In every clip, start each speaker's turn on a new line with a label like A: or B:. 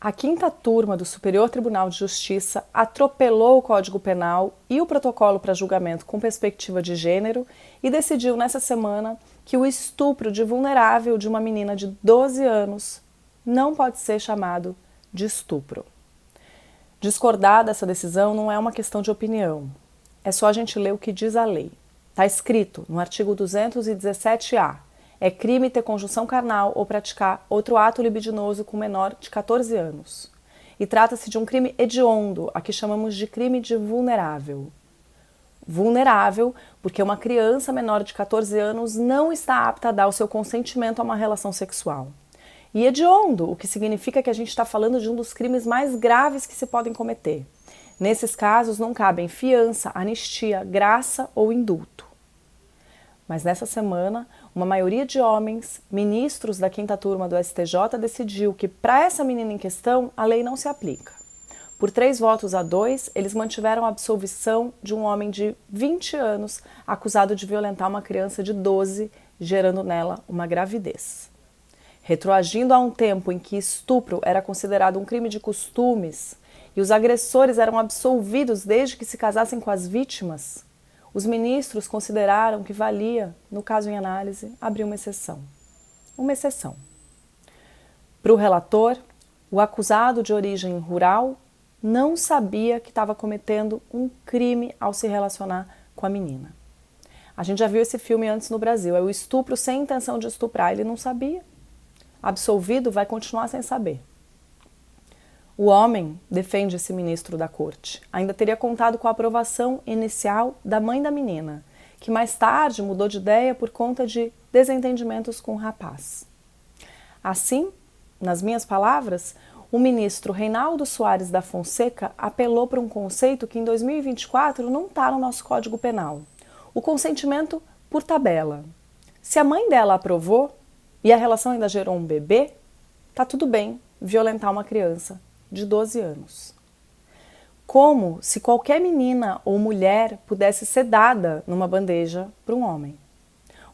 A: A quinta turma do Superior Tribunal de Justiça atropelou o Código Penal e o protocolo para julgamento com perspectiva de gênero e decidiu nessa semana que o estupro de vulnerável de uma menina de 12 anos não pode ser chamado de estupro. Discordar dessa decisão não é uma questão de opinião. É só a gente ler o que diz a lei. Está escrito no artigo 217-A. É crime ter conjunção carnal ou praticar outro ato libidinoso com menor de 14 anos. E trata-se de um crime hediondo, a que chamamos de crime de vulnerável. Vulnerável porque uma criança menor de 14 anos não está apta a dar o seu consentimento a uma relação sexual. E hediondo, o que significa que a gente está falando de um dos crimes mais graves que se podem cometer. Nesses casos não cabem fiança, anistia, graça ou indulto. Mas nessa semana, uma maioria de homens, ministros da quinta turma do STJ, decidiu que para essa menina em questão a lei não se aplica. Por 3 votos a 2, eles mantiveram a absolvição de um homem de 20 anos acusado de violentar uma criança de 12, gerando nela uma gravidez. Retroagindo a um tempo em que estupro era considerado um crime de costumes e os agressores eram absolvidos desde que se casassem com as vítimas, os ministros consideraram que valia, no caso em análise, abrir uma exceção. Uma exceção. Para o relator, o acusado de origem rural não sabia que estava cometendo um crime ao se relacionar com a menina. A gente já viu esse filme antes no Brasil, é o estupro sem intenção de estuprar, ele não sabia. Absolvido vai continuar sem saber. O homem, defende esse ministro da corte, ainda teria contado com a aprovação inicial da mãe da menina, que mais tarde mudou de ideia por conta de desentendimentos com o rapaz. Assim, nas minhas palavras, o ministro Reinaldo Soares da Fonseca apelou para um conceito que em 2024 não está no nosso Código Penal, o consentimento por tabela. Se a mãe dela aprovou e a relação ainda gerou um bebê, tá tudo bem violentar uma criança de 12 anos. Como se qualquer menina ou mulher pudesse ser dada numa bandeja para um homem.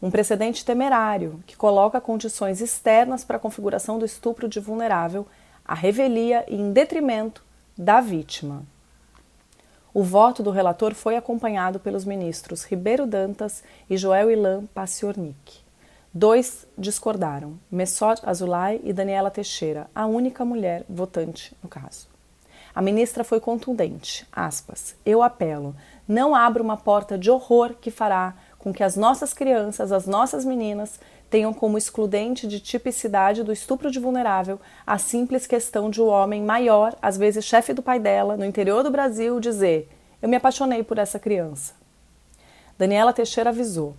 A: Um precedente temerário que coloca condições externas para a configuração do estupro de vulnerável, a revelia e em detrimento da vítima. O voto do relator foi acompanhado pelos ministros Ribeiro Dantas e Joel Ilan Paciornik. 2 discordaram, Messot Azulay e Daniela Teixeira, a única mulher votante no caso. A ministra foi contundente, aspas, eu apelo, não abra uma porta de horror que fará com que as nossas crianças, as nossas meninas, tenham como excludente de tipicidade do estupro de vulnerável a simples questão de um homem maior, às vezes chefe do pai dela, no interior do Brasil, dizer, eu me apaixonei por essa criança. Daniela Teixeira avisou,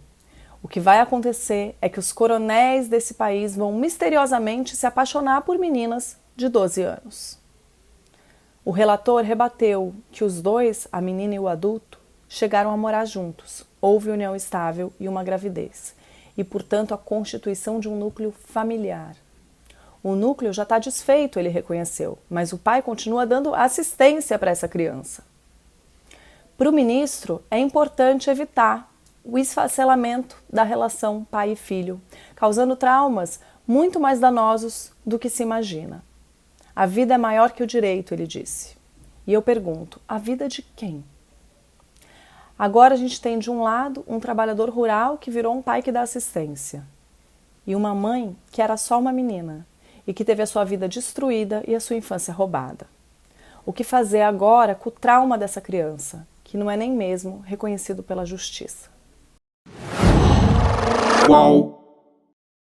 A: o que vai acontecer é que os coronéis desse país vão misteriosamente se apaixonar por meninas de 12 anos. O relator rebateu que os dois, a menina e o adulto, chegaram a morar juntos, houve união estável e uma gravidez, e, portanto, a constituição de um núcleo familiar. O núcleo já está desfeito, ele reconheceu, mas o pai continua dando assistência para essa criança. Para o ministro, é importante evitar o esfacelamento da relação pai e filho, causando traumas muito mais danosos do que se imagina. A vida é maior que o direito, ele disse. E eu pergunto, a vida de quem? Agora a gente tem de um lado um trabalhador rural que virou um pai que dá assistência e uma mãe que era só uma menina e que teve a sua vida destruída e a sua infância roubada. O que fazer agora com o trauma dessa criança, que não é nem mesmo reconhecido pela justiça?
B: Qual?